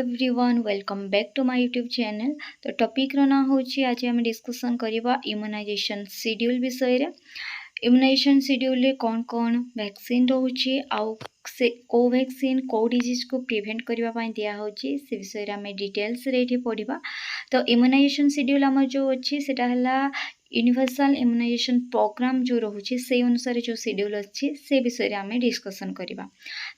Everyone welcome back to my YouTube channel. तो topic रो ना होची आज हम डिस्कशन करबा इम्यूनाइजेशन शेड्यूल विषय रे। इम्यूनाइजेशन शेड्यूल रे कौन कौन वैक्सीन रोचे आउ से कोवैक्सीन को डिजीज को प्रिवेंट करबा पई दिया होची से विषय रे हम डिटेल्स रे एठी पढिबा। तो इम्यूनाइजेशन शेड्यूल हमर जो अछि सेटा हला यूनिवर्सल इम्यूनाइजेशन प्रोग्राम जो रोचे से अनुसार जो शेड्यूल अछि से विषय रे हम डिस्कशन करबा।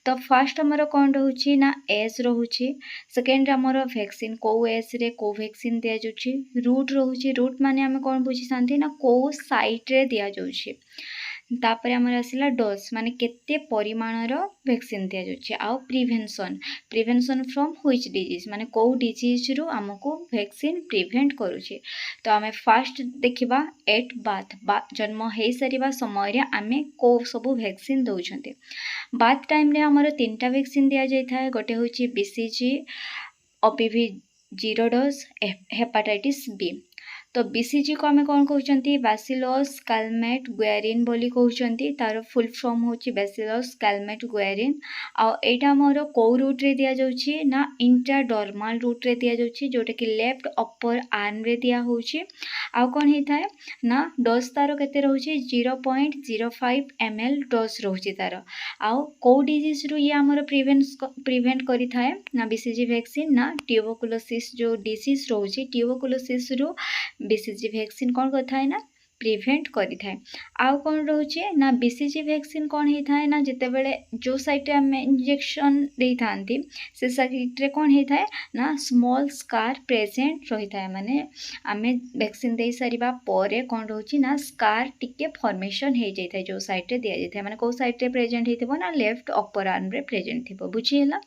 तो फास्ट आमर कौन रोचे ना एज रोचे, सेकेंड आमर वैक्सीन को एज रे कोवैक्सीन दिया जाउछि, रूट रोचे, रूट माने आम कौन बुझी थांती ना को साइट रे दिया जाउछि। तापर आमर आसिला डोज माने केते परिमाण रो वैक्सीन दिया जाउछि। आउ prevention, prevention from which disease माने को डिजीज रो हमको वैक्सीन प्रिवेंट करूछि। तो आमे फास्ट देखिबा एट बाथ जन्म हे सरीबा समय रे आमे को सब वैक्सीन दउछन्ते। बाथ टाइम रे हमर तीनटा वैक्सीन दिया जाय थाए, गोटे होछि BCG, OPV 0 dose, hepatitis B. तो बीसीजी को आमे कौन कहउछन्ती बैसिलस कैलमेट गुएरिन बोली कहउछन्ती, तार फुल फॉर्म होछि बैसिलस कैलमेट गुएरिन। आ एटा हमर को रूट रे दिया जाउछि ना इंट्राडर्मल रूट रे दिया जाउछि, जोटा कि लेफ्ट अपर आर्म रे दिया होछि। आ कौन हे थाए ना डोज तार केते रहउछि 0.05 ml डोज रहउछि तार। आ को डिजीज रु ये हमर प्रिवेंट करि थाए ना बीसीजी वैक्सीन ना ट्यूबरकुलोसिस जो डिसीज रहउछि, ट्यूबरकुलोसिस रु बीसीजी वैक्सीन कौन करथाए ना प्रिवेंट करि थाए। आउ कौन रहउछि ना बीसीजी वैक्सीन कौन हे थाए ना जेते बेले जो साइट रे हम इंजेक्शन देई थांती से साइट रे कौन हे थाए ना स्मॉल स्कार प्रेजेंट रहि थाए, माने आमे वैक्सीन देई सारिबा परे कौन रहउछि ना स्कार टिके फॉर्मेशन हे जाय थाए, जो साइट रे दिया जाय थाए माने को साइट रे प्रेजेंट हेतिबो ना लेफ्ट अपर आर्म रे प्रेजेंट थिबो। बुझी हैला।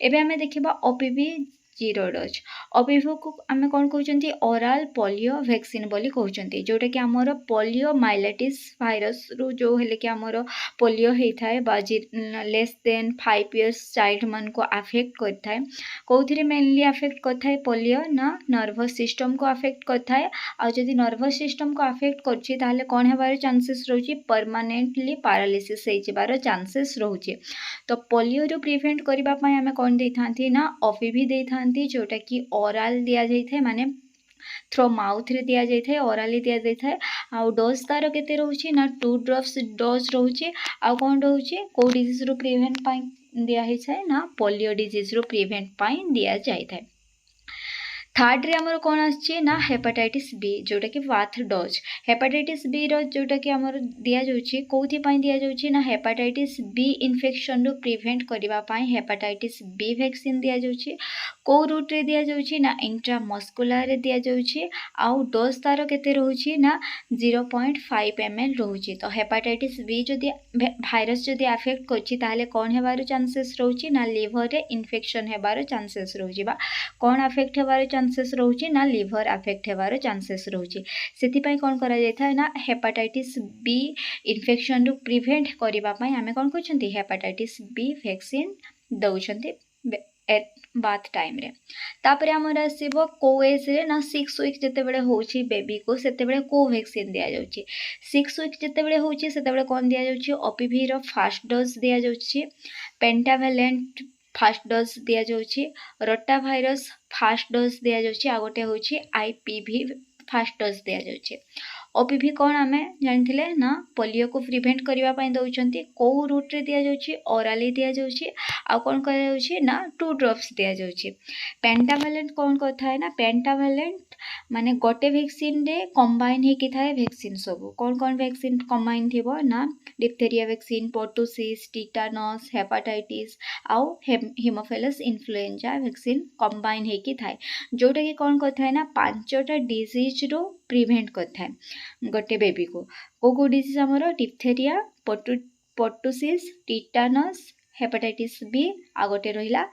एबे आमे देखिबा ओपीवी 0 डोज। ओपीवी को आमे कौन कहउछन्ती ओरल पोलियो वैक्सीन बोली कहउछन्ती, जोटा कि हमर पोलियो माइलेटिस वायरस रु जो हेले कि हमर पोलियो हे थाए बा लेस देन 5 इयर्स चाइल्ड मन को अफेक्ट करथाए। कोथिरे मेनली अफेक्ट करथाए पोलियो ना नर्वस सिस्टम को अफेक्ट करथाए। आ जदि नर्वस सिस्टम को अफेक्ट करछि ताहले कोन हेबार चांसेस रहउछि परमानेंटली पैरालिसिस हे जिबार चांसेस रहउछि। तो पोलियो रु प्रिवेंट करिबा पई हमें कोन देई थांती ना ओपीवी देई थांती, जोटा कि ओरल दिया जाय थाए माने थ्रो माउथ रे दिया जाय थाए, ओरली दिया जाय थाए। आ डोज तार केते रहउछि ना 2 ड्रॉप्स डोज रहउछि। आ कोन रहउछि को डिजीज रु प्रिवेंट पई दिया हे छाए ना पोलियो डिजीज रु प्रिवेंट पई दिया जाय थाए। थर्ड रे हमर कोन आछि ना हेपाटाइटिस बी, जोटा कि बाथ डोज। हेपाटाइटिस बी रो जोटा कि हमर दिया जाउछि कोथि पई दिया जाउछि ना हेपाटाइटिस बी इन्फेक्शन रु प्रिवेंट करिबा पई हेपाटाइटिस बी वैक्सीन दिया जाउछि। को रूट रे दिया जाउछि ना इंट्रामस्कुलर रे दिया जाउछि। आउ डोज तार केते रहउछि ना 0.5 ml रहउछि। तो हेपाटाइटिस बी जदि भाइरस जदि अफेक्ट करछि ताहले कोन हेबार चांसेस रहउछि ना लिवर रे इन्फेक्शन हेबार चांसेस रहउछि। बा कोन अफेक्ट हेबार चांसेस रहउछि ना लिवर अफेक्ट हेबार चांसेस रहउछि। सेति पई कोन करा जाय थाए ना हेपाटाइटिस बी इन्फेक्शन रु प्रिवेंट करिबा पई हमें कोन कहउछन्ती हेपाटाइटिस बी वैक्सीन दउछन्ती एट बाथ टाइम रे। तापरे हमर आसीबो को एज रे ना 6 वीक जते बेले होछि बेबी को सेते बेले को वैक्सीन दिया जाउछि। 6 वीक जते बेले होछि सेते बेले कोन दिया जाउछि ओपीवी रो फर्स्ट डोज दिया जाउछि, पेंटावैलेंट फर्स्ट डोज दिया जाउछि, रोटा वायरस फर्स्ट डोज दिया जाउछि। आ गोटे होछि आईपीवी फर्स्ट डोज दिया जाउछि। ओपीवी कोन आमे जानथिले ना पोलियो को प्रिवेंट करिबा पई दउछन्ती, को रूट रे दिया जाउछि ओरली दिया जाउछि। आ कोन करा जाउछि ना 2 ड्रॉप्स दिया जाउछि। पेंटावैलेंट कोन करथाय ना पेंटावैलेंट माने गोटे वैक्सीन रे कंबाइन हे कि थाए वैक्सीन सब। कोन कोन वैक्सीन कंबाइन थिबो ना diphtheria vaccine, pertussis, tetanus, hepatitis आउ हेमोफिलस इन्फ्लुएंजा वैक्सीन कंबाइन हे कि थाए, जोटा कि कोन करथाय ना 5टा डिजीज रो प्रिवेंट करथाय गोटे बेबी को डिजीज हमर diphtheria, pertussis, tetanus, hepatitis B आ गोटे रहिला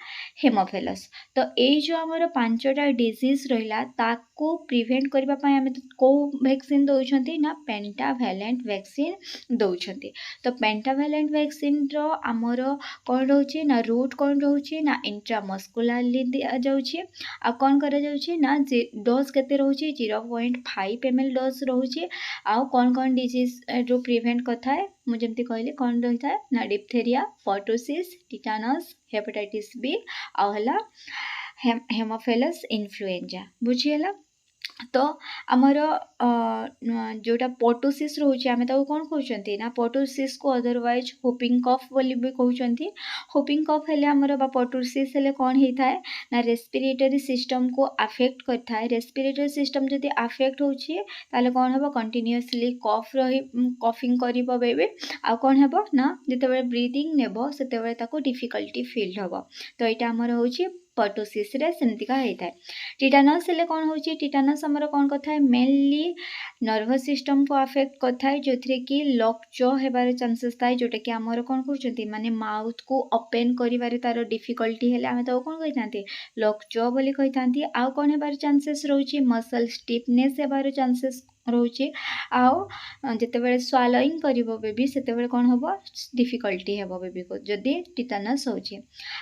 हेमोफिलस। तो एई जो हमर 5टा डिजीज रहिला ताको प्रिवेंट करिबा पई हमें को वैक्सीन दउछन्ती ना पेंटावैलेंट वैक्सीन दउछन्ती। तो पेंटावैलेंट वैक्सीन रो हमर कोन रहउछि ना रूट कोन रहउछि ना इंट्रामस्कुलरली दिया जाउछि। आ कोन करा जाउछि ना डोज केते रहउछि 0.5 ml डोज रहउछि। आउ कोन कोन डिजीज रो प्रिवेंट करथाय मु जेमति कहली कोन रहिथाय ना diphtheria, pertussis, tetanus, hepatitis B आउ हला हेमोफिलस इन्फ्लुएंजा बुझीगला। तो आमर जोटा पर्टुसिस रोचे आम कौन कहते ना पर्टुसिस को अदरवाइज होपिंग कफ बोली भी कहते। होपिंग कफ हेले आमर बा पर्टुसिस हेले कौन होता है ना रेस्पिरेटरी सिस्टम को अफेक्ट करता है। रेस्पिरेटरी सिस्टम जदि अफेक्ट होची ताले कौन हम कंटिन्यूअसली कफ रही कफिंग करिबो बेबी आ कौन हेबो ना जेतेबेले ब्रीदिंग नेबो सेतेबेले ताको डिफिकल्टी फील हेबो। तो यहाँ आमर होची पर्टुसिस रे सेमतिका होता है। टिटानस हेले कौन होची टिटानस आमर कौन करता है मेनली नर्वस सिस्टम को अफेक्ट करता है जो थी कि लॉक जॉ हेबार चांसेस थाए जोटा कि आमर कौन करछंती माने माउथ को ओपन करिवारे तार डिफिकल्टी हेले आमे तो कौन कहितांती लॉक जॉ बोली कहितांती। आ कौन हेबार चांसेस रहउची मसल स्टिफनेस हेबार चांसेस रोचे आओ जितेबाला स्वालोइंग करिवो बेबी सेतेबाला कौन होबो डिफिकल्टी हेबो बेबी को जदि टिटानस होची।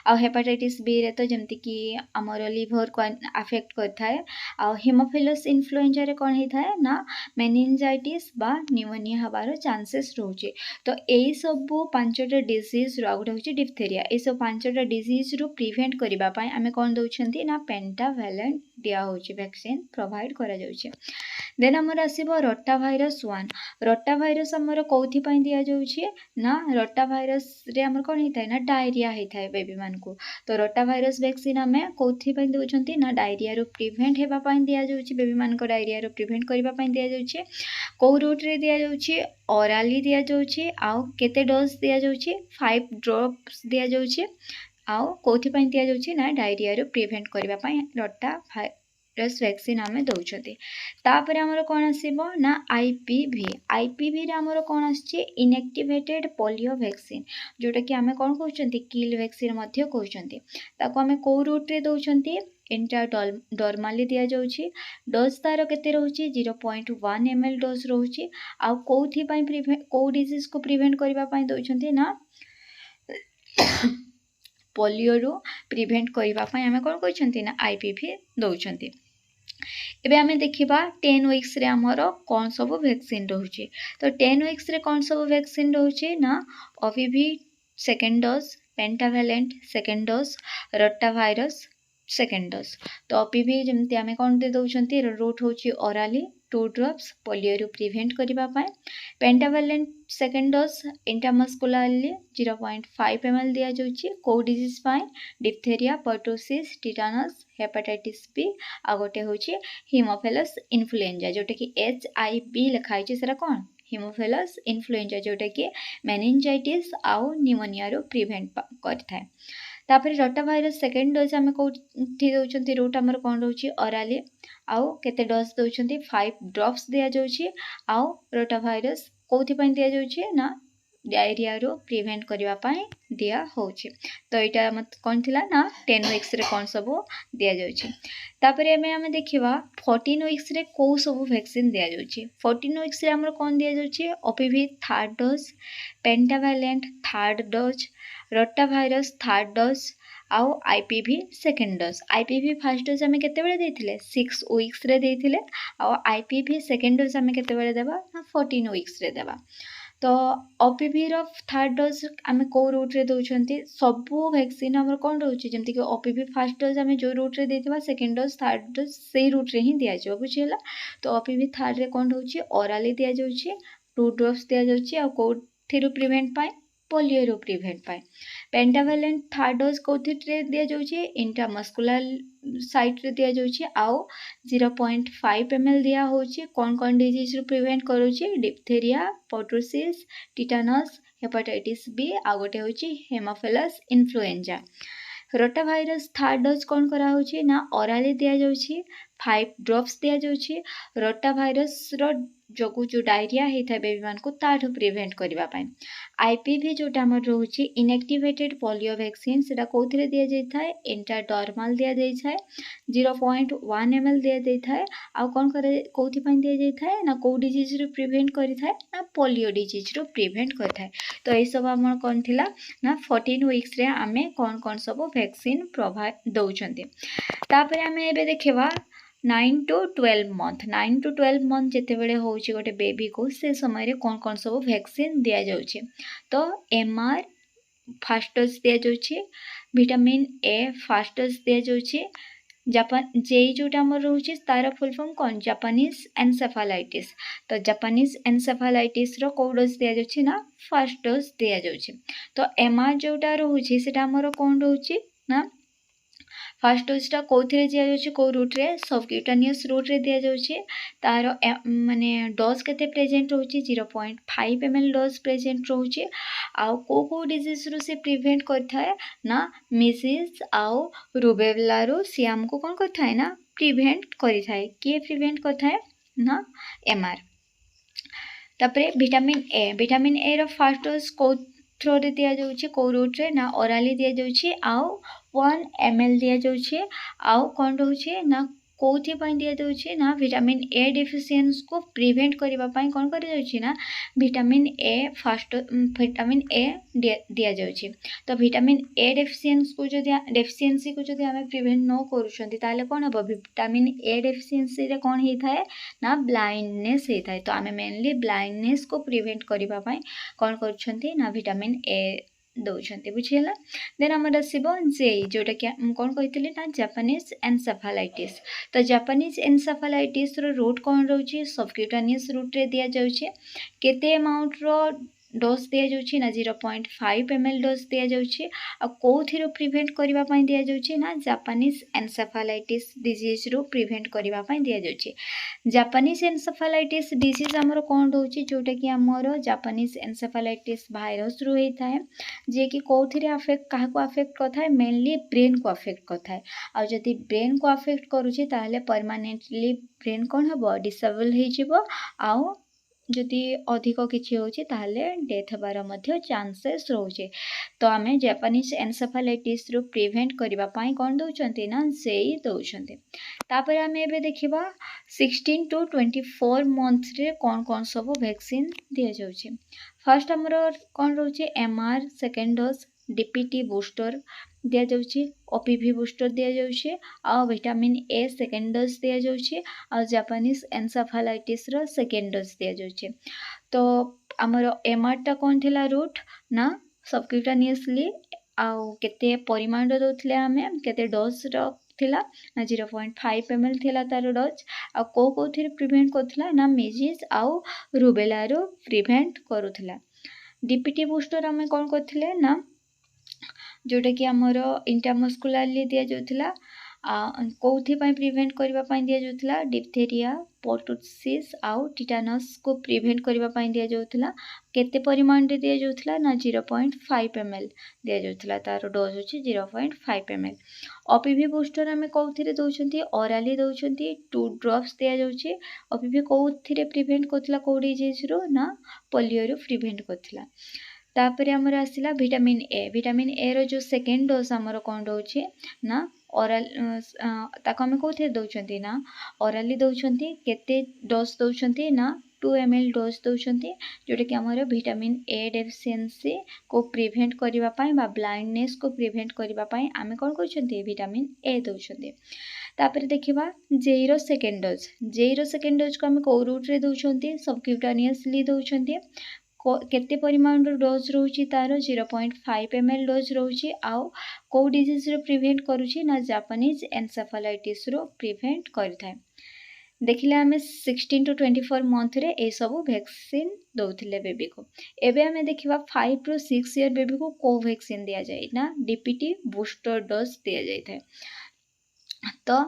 आ हेपाटाइटिस बी रे तो जेमति कि हमर लिवर को अफेक्ट करता है। आ हेमोफिलस इन्फ्लुएंजा रे कौन होता है ना मेनिंजाइटिस बा न्यूमोनिया हबार चांसेस रोचे। तो यही सब पांचटा डिजीज रो गोटे होची डिप्थेरिया ए सब पांचटा डिजीज रो प्रिवेंट करिबा पई आमे कोन दउछंती ना पेंटावैलेंट दिया होची वैक्सीन प्रोवाइड करा जाउची। देन हमर आसीबो रोटा भाइरस 1 रोटा भाइरस हमर कोथि पई दिया जाउची ना रोटा भाइरस रे हमर कोन हेताय ना डायरिया हेताय बेबी मान को। तो रोटा भाइरस वैक्सीन आमे कोथि पई दउछंती ना डायरिया रो प्रिवेंट हेबा पई दिया जाउची बेबी मान को डायरिया रो प्रिवेंट करिबा पई दिया जाउची। को रूट रे दिया जाउची ओराली दिया जाउची आउ केते डोज दिया जाउची 5 ड्रॉप्स दिया जाउची आउ कोथि पई दिया जाउची ना डायरिया रो प्रिवेंट करिबा पई रोटा भाइरस वैक्सीन आमे दउछते। तापर हमर कोन आसीबो ना आईपीवी रे हमर कोन आछि इनएक्टिवेटेड पोलियो वैक्सीन जोटा कि आमे कोन कहउछंती किल वैक्सीन मध्ये कहउछंती। ताको आमे को रूट रे दउछंती इंट्राडर्माली दिया जाउची। डोज तार केते रहउची 0.1 ml डोज रहउची आ कोथि पई प्रिवेंट को डिजीज को प्रिवेंट करिबा पई दउछंती ना पोलियो रो प्रिवेंट करिबा पई आमे कोन कहउछंती ना आईपीवी दउछंती। एबे आमे देखिबा 10 वीक्स रे हमरो कोन सब वैक्सीन रहउची। तो 10 वीक्स रे कोन सब वैक्सीन रहउची ना OPV second dose pentavalent second dose rota virus second dose. तो ओपीवी जेमति आमे कोन दे दउछंती रूट होची ओराली 2 ड्रॉप्स पोलियो रो प्रिवेंट करिबा पई। Pentavalent second dose intramuscularly 0.5 ml दिया जाउची को डिजीज पई diphtheria pertussis tetanus hepatitis B आ गोटे होची हेमोफिलस इन्फ्लुएंजा जोटा कि HIV लिखाई छै सेरा कोन हेमोफिलस इन्फ्लुएंजा जोटा कि मेनिंजाइटिस आउ न्यूमोनिया रो प्रिवेंट करथाय। तापर रोटा भाइरस सेकंड डोज आमे कोठी दउछंती रूट हमर कोन रहउची ओराली आउ केते डोज दउछंती 5 ड्रॉप्स दिया जाउची आउ रोटा भाइरस कोथि पई दिया जाउची ना डायरिया रो प्रिवेंट करिवा पई दिया होची। तो एटा मत कोन थिला ना 10 वीक्स रे कोन सब दिया जाउची। तापर आमे देखिबा 14 वीक्स रे को सब वैक्सीन दिया जाउची। 14 वीक्स रे हमर कोन दिया जाउची OPV third dose pentavalent third dose rota virus third dose आउ IPV second dose. IPV first dose आमे केते बेले देथिले 6 वीक्स रे देथिले आउ आईपीवी सेकंड डोज आमे केते बेले देबा ना 14 वीक्स रे देबा। तो ओपीवी रो थर्ड डोज आमे को रूट रे दउछंती सबु वैक्सीन हमर कोन रहउची जेमति कि ओपीवी फर्स्ट डोज आमे जो रूट रे देथिबा सेकंड डोज थर्ड डोज सेही रूट रे ही दिया जाबो बुझियला। तो ओपीवी थर्ड रे कोन रहउची ओराली दिया जाउची 2 ड्रॉप्स दिया जाउची आ कोथि रो प्रिवेंट पाई पोलियो रो प्रिवेंट पाई। पेंटावैलेंट थर्ड डोज कोथि रे दिया जाउची इंट्रामस्कुलर साइट रे दिया जाउची आउ 0.5 ml दिया होची कोन डिजीज रो प्रिवेंट करूची diphtheria pertussis tetanus hepatitis B आ गोटे होची haemophilus influenza. Rota virus third dose कोन करा होची ना ओराली दिया जाउची 5 ड्रॉप्स दिया जाउची रोटा भाइरस रो जोगु जो डायरिया हेता बेबी मान को ताठो प्रिवेंट करिवा पई। आईपीवी जोटा हमर रहउची इनएक्टिवेटेड पोलियो वैक्सीन सेटा कोथि दिया जाय थाए इंट्राडर्माल दिया जाय थाए 0.1 ml दिया जाय थाए आ कोन करे कोथि पई दिया जाय थाए ना को डिजीज रो प्रिवेंट करि थाए ना पोलियो डिजीज रो प्रिवेंट कर थाए। तो ए सब हमर कोन थिला ना 14 वीक्स रे आमे कोन सब वैक्सीन प्रोवाइड दउछंती। तापर आमे एबे देखिबा 9 to 12 month 9 to 12 month जेते बेले होची गोटे बेबी को से समय रे कोन सब वैक्सीन दिया जाउची। तो एमआर फर्स्ट डोज दिया जाउची विटामिन ए फास्ट डोज दिया जाउछि जापान जेई जोटा हमर रहउछि तार फुल फॉर्म कोन जापानीज एनसेफालाइटिस तो जापानीज एनसेफालाइटिस रो को डोज दिया जाउछि ना फर्स्ट डोज दिया जाउछि तो एमआर जोटा रहउछि सेटा हमर कोन रहउछि ना फर्स्ट डोजटा कौथिरे दिया जाउछि को रूट रे सबक्यूटानियस रूट रे दिया जाउछि तार माने डोज केते प्रेजेंट रहउछि 0.5 ml डोज प्रेजेंट रहउछि आउ को डिजीज रु से प्रिवेंट करथाय ना मिसिस आउ रुबेला रु से हमको कोन करथाय ना प्रिवेंट करिथाय के प्रिवेंट करथाय ना एमआर तापरे विटामिन ए रो फर्स्ट डोज को थ्रो रे दिया जाउछि को रूट रे ना ओराली दिया जाउछि आउ 1 ml दिया जाउछि आउ कोन रहउछि ना कोथि पई दिया जाउछि ना विटामिन ए डेफिशिएंसी को प्रिवेंट करबा पई कोन कर जाउछि ना vitamin A first vitamin A दिया जाउछि तो विटामिन ए डेफिशिएंसी को जदि हमें प्रिवेंट न करूछंती ताले कोन हबो विटामिन ए डेफिशिएंसी रे कोन हे थाए ना ब्लाइंडनेस हे थाए तो हमें मेनली ब्लाइंडनेस को प्रिवेंट करबा पई कोन करूछंती ना विटामिन ए दौरान बुझीगला देन आम आसो जे जोटा कि कौन कही ना जापानीज एनसेफालाइटिस तो जापानीज एनसेफालाइटिस रूट कौन रोचे सबक्यूटानियस रूट रे दिया जाउछे केते अमाउंट रो डोज दिया जाउछे ना 0.5 ml डोज दिया जाउछे आ कोथिरो प्रिवेंट करबा पई दिया जाउछे ना जापानीज एनसेफालाइटिस डिजीज रो प्रिवेंट करबा पई दिया जाउछे जापानीज एनसेफालाइटिस डिजीज हमरो कोन रहउछे जोटा कि हमरो जापानीज एनसेफालाइटिस वायरस रो हे थाए जे कि कोथिरे अफेक्ट काहा को अफेक्ट करथाय मेनली ब्रेन को अफेक्ट करथाय आ जदि ब्रेन को अफेक्ट करूछे ताहले परमानेंटली ब्रेन कोन हबो डिसेबल हे जिवो आ जदि अधिक किछि होछि ताहले डेथ हबार मध्य चांसेस रहउछे तो आमे जापानीज एनसेफालाइटिस रो प्रिवेंट करबा पई कोन दउछंती ना सेई दउछंती तापर आमे एबे देखिबा 16 टू 24 मंथ रे कोन कोन सब वैक्सीन दिया जाउछे फर्स्ट हमरो कोन रहउछे MR second dose DPT booster दिया जाउछे ओपीवी बूस्टर दिया जाउछे आ विटामिन ए सेकंड डोज दिया जाउछे आ जापानीज एनसेफालाइटिस रो सेकंड डोज दिया जाउछे तो हमरो एमआर टा कोन थिला रूट ना सबक्यूटानियसली आ केते परिमाण दउथले हमें केते डोज रो थिला ना 0.5 ml थिला तार डोज आ कोथिरे प्रिवेंट करथला ना मेजिस आ रुबेला रो प्रिवेंट करूथला डीपीटी बूस्टर हमें कोन करथिले ना जोटा कि हमरो इंट्रामस्कुलरली दिया जाउथला कोथि पई प्रिवेंट करबा पई दिया जाउथला डिप्थेरिया पोर्टुसिस आउ टिटानस को प्रिवेंट करबा पई दिया जाउथला केते परिमाण रे दिया जाउथला ना 0.5 ml दिया जाउथला तार डोज होची 0.5 ml ओपीवी बूस्टर हमें कोथिरे दउछंती ओराली दउछंती 2 ड्रॉप्स दिया जाउची ओपीवी कोथिरे प्रिवेंट करथला को डिजीज रो ना पोलियो रो प्रिवेंट करथला तापरे हमर आसिला विटामिन ए रो जो सेकंड डोज हमर कोन रहउची ना ओरल ताको हम कोथे दउछंती ना ओरली दउछंती केते डोज दउछंती ना 2 ml डोज दउछंती जोटा कि हमर विटामिन ए डेफिशिएंसी को प्रिवेंट करबा पई बा ब्लाइंडनेस को प्रिवेंट करबा पई आमे कोन करछंती विटामिन ए दउछंती तापरे देखिबा जेरो सेकंड डोज को हम को रूट रे दउछंती सबक्यूटानियसली दउछंती केते परिमाण रो डोज रहउची तारो 0.5 ml डोज रहउची आउ को डिजीज रो प्रिवेंट करूची ना जापानीज एनसेफालाइटिस रो प्रिवेंट करथाय देखिले हमें 16 टू 24 मंथ रे ए सब वैक्सीन दउथिले बेबी को एबे हमें देखिबा 5 टू 6 ईयर बेबी को वैक्सीन दिया जाय ना डीपीटी बूस्टर डोज दिया जाय थाए तो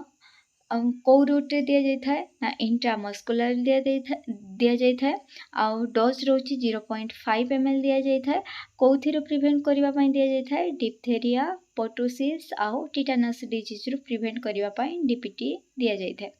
को रूट रे दिया जाय थाए ना इंट्रामस्कुलर दिया जाय थाए आ डोज रोची 0.5 ml दिया जाय थाए कोथिरो प्रिवेंट करबा पई दिया जाय थाए डिप्थेरिया पोर्टुसिस आ टिटानस डिजीज रो प्रिवेंट करबा पई डीपीटी दिया जाय थाए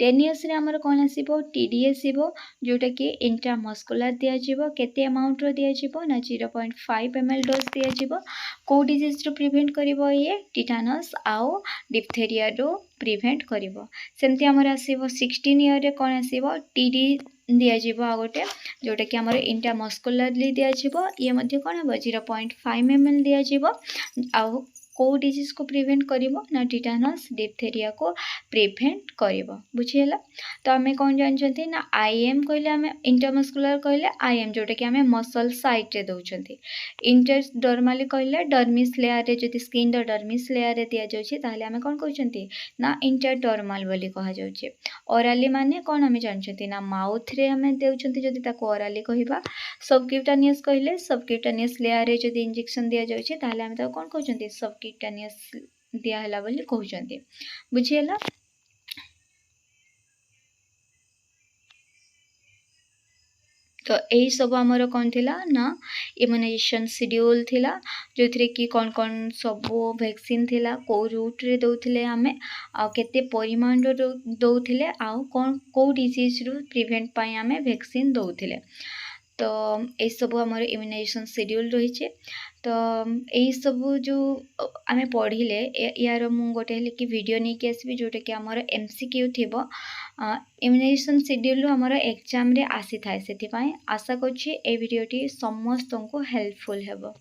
10 इयर्स रे हमर कोन आसीबो टीडी आसीबो जोटा कि इंट्रामस्कुलर दिया जिवो केते अमाउंट रो दिया जिवो ना 0.5 ml डोज दिया जिवो को डिजीज रो प्रिवेंट करिवो ये टिटानस आउ डिप्थेरिया रो प्रिवेंट करिवो सेमती हमर आसीबो 16 इयर रे कोन आसीबो टीडी दिया जिवो आ गोटे जोटा कि हमर इंट्रामस्कुलरली दिया जिवो ये मध्ये कोन हबो 0.5 ml दिया जिवो आउ कौ डिजीज को प्रिवेंट करिवो ना टिटानस डिप्थेरिया को प्रिवेंट करिवो बुझिला। तो आमे कौन जानछंती ना आईएम कहले आमे इंटरमस्कुलर कहले आईएम जोटा कि आमे मसल साइट रे दउछंती। इंटरडर्माली कहले डर्मिस लेयर रे जदि स्किन द डर्मिस लेयर रे दिया जाउछि ताहले आमे कोन कहउछंती ना इंटरडर्माल बोली कहा जाउछि। ओराली माने कोन आमे जानछंती ना माउथ रे आमे देउछंती जदि ताको ओराली कहिबा। सबक्यूटानियस कहले सबक्यूटानियस लेयर रे जदि इंजेक्शन दिया जाउछि ताहले आमे ताको कोन कहउछंती सबक्यूटानियस दिया हला बोली कहउछंती बुझियला। तो यही सब आमर कौन थिला ना इम्यूनाइजेशन शेड्यूल थिला जो थी कि कौन सब वैक्सीन थिला को रूट रे दउथिले आमे आ केते परिमाण रो दउथिले आ कौन को डिजीज रो प्रिवेंट पाई आमे वैक्सीन दउथिले। तो यही सब आमर इम्यूनाइजेशन शेड्यूल रही। तो यही सब जो आमे पढ़िले यार मु गोटे कि वीडियो नहीं कि आसबि जोटा कि आमर एमसीक्यू थिबो इम्यूनाइजेशन शेड्यूल आमर एग्जाम रे आसी थाए। सेति पई आशा करछि ए वीडियोटी समस्त को हेल्पफुल हेबो।